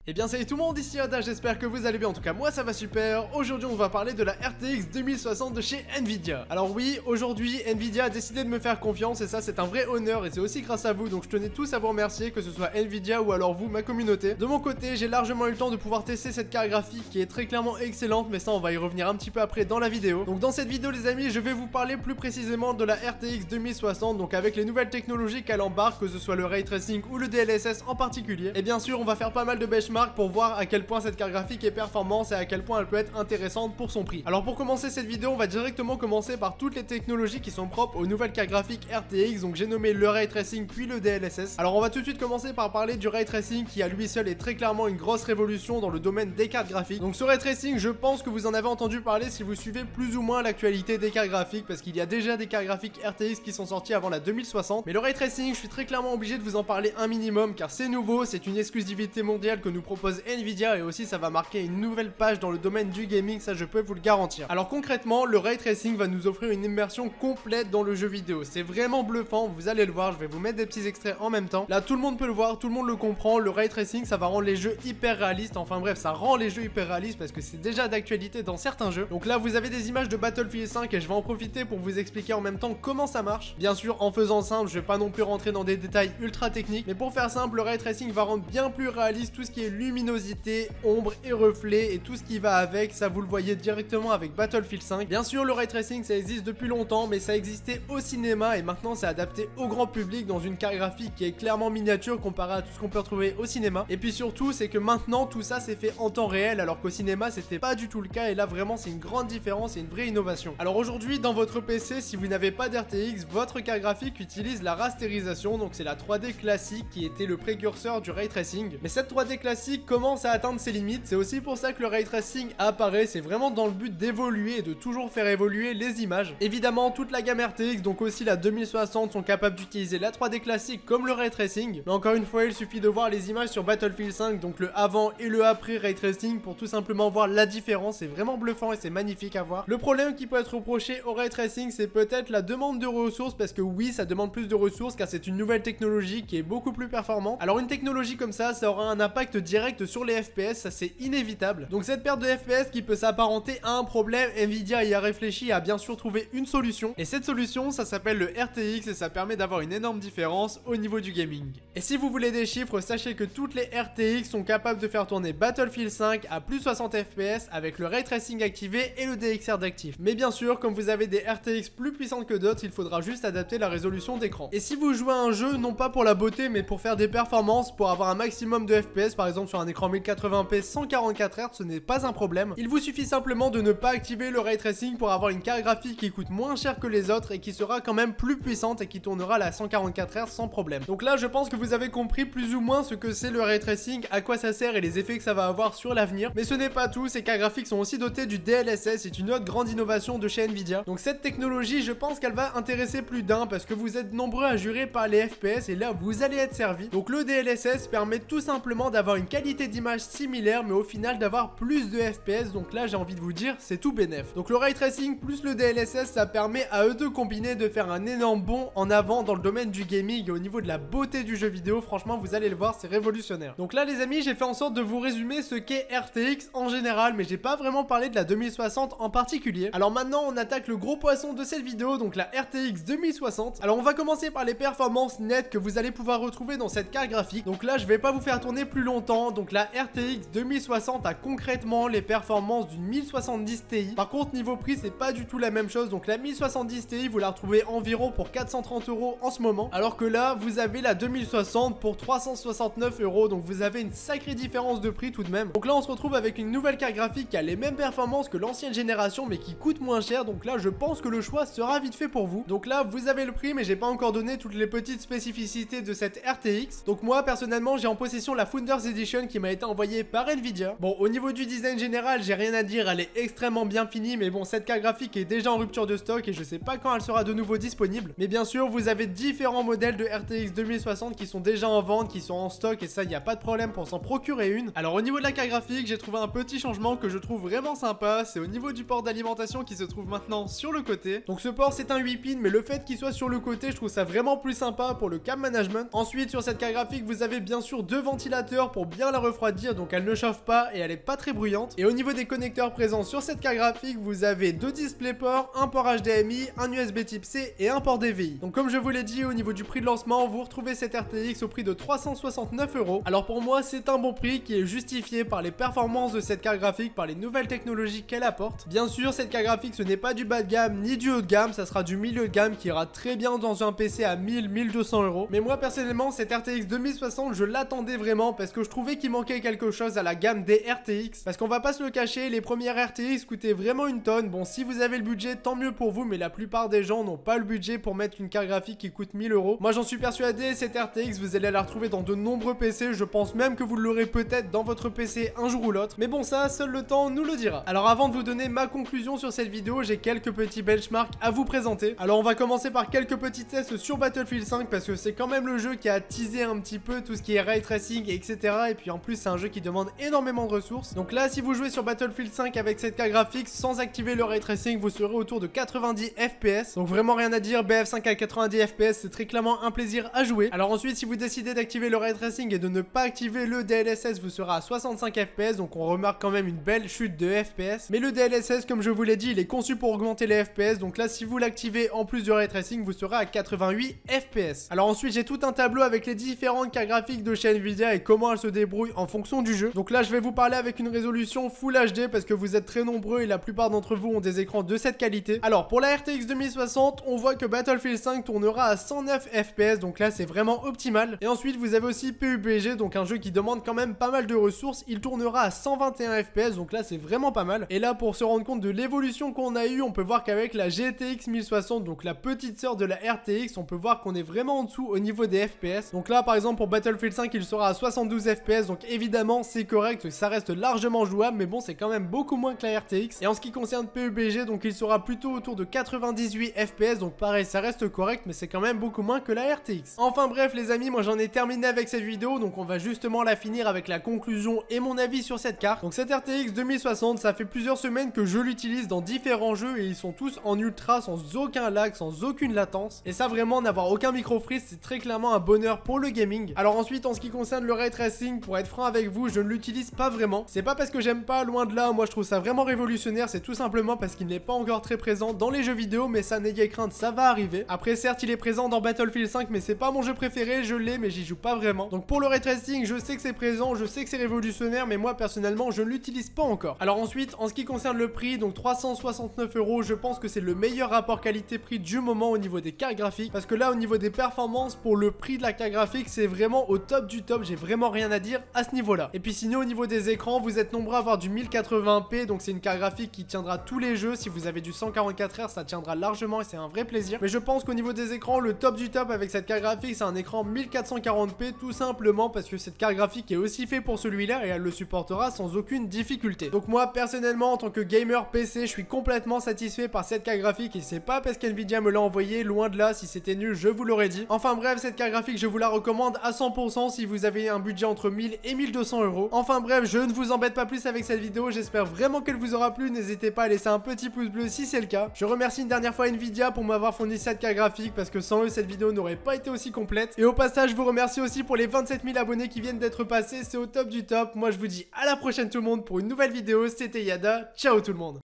Eh bien salut tout le monde, ici Ada, j'espère que vous allez bien, en tout cas moi ça va super. Aujourd'hui on va parler de la RTX 2060 de chez Nvidia. Alors oui, aujourd'hui Nvidia a décidé de me faire confiance et ça c'est un vrai honneur et c'est aussi grâce à vous, donc je tenais tous à vous remercier, que ce soit Nvidia ou alors vous, ma communauté. De mon côté, j'ai largement eu le temps de pouvoir tester cette carte graphique qui est très clairement excellente, mais ça on va y revenir un petit peu après dans la vidéo. Donc dans cette vidéo les amis, je vais vous parler plus précisément de la RTX 2060, donc avec les nouvelles technologies qu'elle embarque, que ce soit le Ray Tracing ou le DLSS en particulier. Et bien sûr on va faire pas mal de benchmarks pour voir à quel point cette carte graphique est performante et à quel point elle peut être intéressante pour son prix. Alors pour commencer cette vidéo, on va directement commencer par toutes les technologies qui sont propres aux nouvelles cartes graphiques RTX, donc j'ai nommé le Ray Tracing puis le DLSS. Alors on va tout de suite commencer par parler du Ray Tracing qui à lui seul est très clairement une grosse révolution dans le domaine des cartes graphiques. Donc ce Ray Tracing, je pense que vous en avez entendu parler si vous suivez plus ou moins l'actualité des cartes graphiques, parce qu'il y a déjà des cartes graphiques RTX qui sont sorties avant la 2060. Mais le Ray Tracing, je suis très clairement obligé de vous en parler un minimum car c'est nouveau, c'est une exclusivité mondiale que nous propose Nvidia et aussi ça va marquer une nouvelle page dans le domaine du gaming, ça je peux vous le garantir. Alors concrètement, le Ray Tracing va nous offrir une immersion complète dans le jeu vidéo. C'est vraiment bluffant, vous allez le voir, je vais vous mettre des petits extraits en même temps. Là tout le monde peut le voir, tout le monde le comprend, le Ray Tracing ça va rendre les jeux hyper réalistes, enfin bref ça rend les jeux hyper réalistes parce que c'est déjà d'actualité dans certains jeux. Donc là vous avez des images de Battlefield 5 et je vais en profiter pour vous expliquer en même temps comment ça marche. Bien sûr en faisant simple, je vais pas non plus rentrer dans des détails ultra techniques, mais pour faire simple, le Ray Tracing va rendre bien plus réaliste tout ce qui est luminosité, ombre et reflets et tout ce qui va avec, ça vous le voyez directement avec Battlefield 5. Bien sûr le Ray Tracing ça existe depuis longtemps, mais ça existait au cinéma et maintenant c'est adapté au grand public dans une carte graphique qui est clairement miniature comparée à tout ce qu'on peut retrouver au cinéma. Et puis surtout c'est que maintenant tout ça c'est fait en temps réel alors qu'au cinéma c'était pas du tout le cas, et là vraiment c'est une grande différence et une vraie innovation. Alors aujourd'hui dans votre PC, si vous n'avez pas d'RTX, votre carte graphique utilise la rasterisation, donc c'est la 3D classique qui était le précurseur du Ray Tracing. Mais cette 3D classique commence à atteindre ses limites, c'est aussi pour ça que le Ray Tracing apparaît, c'est vraiment dans le but d'évoluer et de toujours faire évoluer les images. Évidemment toute la gamme RTX, donc aussi la 2060, sont capables d'utiliser la 3D classique comme le Ray Tracing, mais encore une fois il suffit de voir les images sur Battlefield 5, donc le avant et le après Ray Tracing pour tout simplement voir la différence. C'est vraiment bluffant et c'est magnifique à voir. Le problème qui peut être reproché au Ray Tracing c'est peut-être la demande de ressources, parce que oui ça demande plus de ressources car c'est une nouvelle technologie qui est beaucoup plus performante. Alors une technologie comme ça aura un impact direct sur les FPS, ça c'est inévitable. Donc cette perte de FPS qui peut s'apparenter à un problème, Nvidia y a réfléchi et a bien sûr trouvé une solution. Et cette solution ça s'appelle le RTX et ça permet d'avoir une énorme différence au niveau du gaming. Et si vous voulez des chiffres, sachez que toutes les RTX sont capables de faire tourner Battlefield 5 à plus 60 FPS avec le Ray Tracing activé et le DXR d'actif. Mais bien sûr comme vous avez des RTX plus puissantes que d'autres, il faudra juste adapter la résolution d'écran. Et si vous jouez à un jeu non pas pour la beauté mais pour faire des performances, pour avoir un maximum de FPS par exemple sur un écran 1080p 144 Hz, ce n'est pas un problème. Il vous suffit simplement de ne pas activer le Ray Tracing pour avoir une carte graphique qui coûte moins cher que les autres et qui sera quand même plus puissante et qui tournera à 144 Hz sans problème. Donc là je pense que vous avez compris plus ou moins ce que c'est le Ray Tracing, à quoi ça sert et les effets que ça va avoir sur l'avenir. Mais ce n'est pas tout, ces cartes graphiques sont aussi dotées du DLSS, c'est une autre grande innovation de chez Nvidia. Donc cette technologie je pense qu'elle va intéresser plus d'un parce que vous êtes nombreux à jurer par les FPS et là vous allez être servi. Donc le DLSS permet tout simplement d'avoir une qualité d'image similaire mais au final d'avoir plus de FPS, donc là j'ai envie de vous dire c'est tout bénef. Donc le Ray Tracing plus le DLSS ça permet à eux deux combinés de faire un énorme bond en avant dans le domaine du gaming et au niveau de la beauté du jeu vidéo, franchement vous allez le voir c'est révolutionnaire. Donc là les amis j'ai fait en sorte de vous résumer ce qu'est RTX en général, mais j'ai pas vraiment parlé de la 2060 en particulier. Alors maintenant on attaque le gros poisson de cette vidéo, donc la RTX 2060. Alors on va commencer par les performances nettes que vous allez pouvoir retrouver dans cette carte graphique. Donc là je vais pas vous faire tourner plus longtemps, donc la RTX 2060 a concrètement les performances d'une 1070 Ti. Par contre niveau prix c'est pas du tout la même chose, donc la 1070 Ti vous la retrouvez environ pour 430 € en ce moment, alors que là vous avez la 2060 pour 369 €, donc vous avez une sacrée différence de prix tout de même. Donc là on se retrouve avec une nouvelle carte graphique qui a les mêmes performances que l'ancienne génération mais qui coûte moins cher, donc là je pense que le choix sera vite fait pour vous. Donc là vous avez le prix mais j'ai pas encore donné toutes les petites spécificités de cette RTX. Donc moi personnellement j'ai en possession la Founders Edition qui m'a été envoyée par Nvidia. Bon au niveau du design général j'ai rien à dire, elle est extrêmement bien finie, mais bon cette carte graphique est déjà en rupture de stock et je sais pas quand elle sera de nouveau disponible. Mais bien sûr vous avez différents modèles de RTX 2060 qui sont déjà en vente, qui sont en stock, et ça il n'y a pas de problème pour s'en procurer une. Alors au niveau de la carte graphique j'ai trouvé un petit changement que je trouve vraiment sympa, c'est au niveau du port d'alimentation qui se trouve maintenant sur le côté. Donc ce port c'est un 8 pins, mais le fait qu'il soit sur le côté je trouve ça vraiment plus sympa pour le cam management. Ensuite sur cette carte graphique vous avez bien sûr deux ventilateurs pour bien la refroidir, donc elle ne chauffe pas et elle est pas très bruyante. Et au niveau des connecteurs présents sur cette carte graphique, vous avez 2 DisplayPort, un port HDMI, un USB Type C et un port DVI. Donc comme je vous l'ai dit, au niveau du prix de lancement, vous retrouvez cette RTX au prix de 369 €. Alors pour moi, c'est un bon prix qui est justifié par les performances de cette carte graphique, par les nouvelles technologies qu'elle apporte. Bien sûr, cette carte graphique, ce n'est pas du bas de gamme ni du haut de gamme, ça sera du milieu de gamme qui ira très bien dans un PC à 1000-1200 €. Mais moi personnellement, cette RTX 2060, je l'attendais vraiment parce que je trouvais qu'il manquait quelque chose à la gamme des RTX. Parce qu'on va pas se le cacher, les premières RTX coûtaient vraiment une tonne. Bon, si vous avez le budget, tant mieux pour vous, mais la plupart des gens n'ont pas le budget pour mettre une carte graphique qui coûte 1000 €. Moi j'en suis persuadé, cette RTX, vous allez la retrouver dans de nombreux PC. Je pense même que vous l'aurez peut-être dans votre PC un jour ou l'autre. Mais bon, ça, seul le temps nous le dira. Alors avant de vous donner ma conclusion sur cette vidéo, j'ai quelques petits benchmarks à vous présenter. Alors on va commencer par quelques petits tests sur Battlefield 5 parce que c'est quand même le jeu qui a teasé un petit peu tout ce qui est ray tracing, etc. Et puis en plus c'est un jeu qui demande énormément de ressources. Donc là, si vous jouez sur Battlefield 5 avec cette carte graphique sans activer le ray tracing, vous serez autour de 90 FPS. Donc vraiment rien à dire, BF5 à 90 FPS, c'est très clairement un plaisir à jouer. Alors ensuite, si vous décidez d'activer le ray tracing et de ne pas activer le DLSS, vous serez à 65 FPS. Donc on remarque quand même une belle chute de FPS. Mais le DLSS, comme je vous l'ai dit, il est conçu pour augmenter les FPS. Donc là, si vous l'activez en plus du ray tracing, vous serez à 88 FPS. Alors ensuite, j'ai tout un tableau avec les différentes cartes graphiques de chez Nvidia et comment elles se débrouillent en fonction du jeu. Donc là, je vais vous parler avec une résolution Full HD parce que vous êtes très nombreux et la plupart d'entre vous ont des écrans de cette qualité. Alors pour la RTX 2060, on voit que Battlefield 5 tournera à 109 FPS, donc là c'est vraiment optimal. Et ensuite vous avez aussi PUBG, donc un jeu qui demande quand même pas mal de ressources, il tournera à 121 FPS, donc là c'est vraiment pas mal. Et là, pour se rendre compte de l'évolution qu'on a eu, on peut voir qu'avec la GTX 1060, donc la petite sœur de la RTX, on peut voir qu'on est vraiment en dessous au niveau des FPS. Donc là par exemple pour Battlefield 5, il sera à 72 FPS, donc évidemment c'est correct, ça reste largement jouable, mais bon, c'est quand même beaucoup moins que la RTX. Et en ce qui concerne PUBG, donc il sera plutôt autour de 98 FPS, donc pareil, ça reste correct, mais c'est quand même beaucoup moins que la RTX. Enfin bref les amis, moi j'en ai terminé avec cette vidéo, donc on va justement la finir avec la conclusion et mon avis sur cette carte. Donc cette RTX 2060, ça fait plusieurs semaines que je l'utilise dans différents jeux et ils sont tous en ultra, sans aucun lag, sans aucune latence. Et ça vraiment, n'avoir aucun micro freeze, c'est très clairement un bonheur pour le gaming. Alors ensuite, en ce qui concerne le ray tracing, pour être franc avec vous, je ne l'utilise pas vraiment. C'est pas parce que j'aime pas, loin de là, moi je trouve ça vraiment révolutionnaire, c'est tout simplement parce qu'il n'est pas encore très présent dans les jeux vidéo, mais ça n'ayez crainte, ça va arriver. Après certes il est présent dans Battlefield 5, mais c'est pas mon jeu préféré, je l'ai mais j'y joue pas vraiment. Donc pour le ray tracing, je sais que c'est présent, je sais que c'est révolutionnaire, mais moi personnellement je ne l'utilise pas encore. Alors ensuite, en ce qui concerne le prix, donc 369 €, je pense que c'est le meilleur rapport qualité-prix du moment au niveau des cartes graphiques, parce que là au niveau des performances, pour le prix de la carte graphique, c'est vraiment au top du top, j'ai vraiment rien à dire à ce niveau là. Et puis sinon au niveau des écrans, vous êtes nombreux à avoir du 1080p, donc c'est une carte graphique qui tiendra tous les jeux. Si vous avez du 144 Hz, ça tiendra largement et c'est un vrai plaisir. Mais je pense qu'au niveau des écrans, le top du top avec cette carte graphique, c'est un écran 1440p, tout simplement parce que cette carte graphique est aussi faite pour celui-là et elle le supportera sans aucune difficulté. Donc moi personnellement, en tant que gamer PC, je suis complètement satisfait par cette carte graphique et c'est pas parce qu'Nvidia me l'a envoyé, loin de là, si c'était nul je vous l'aurais dit. Enfin bref, cette carte graphique je vous la recommande à 100% si vous avez un budget entre 1000 et 1200 €. Enfin bref, je ne vous embête pas plus avec cette vidéo, j'espère vraiment qu'elle vous aura plu, n'hésitez pas à laisser un petit pouce bleu si c'est le cas. Je remercie une dernière fois Nvidia pour m'avoir fourni cette carte graphique parce que sans eux cette vidéo n'aurait pas été aussi complète. Et au passage, je vous remercie aussi pour les 27 000 abonnés qui viennent d'être passés, c'est au top du top. Moi je vous dis à la prochaine tout le monde pour une nouvelle vidéo, c'était Yada, ciao tout le monde.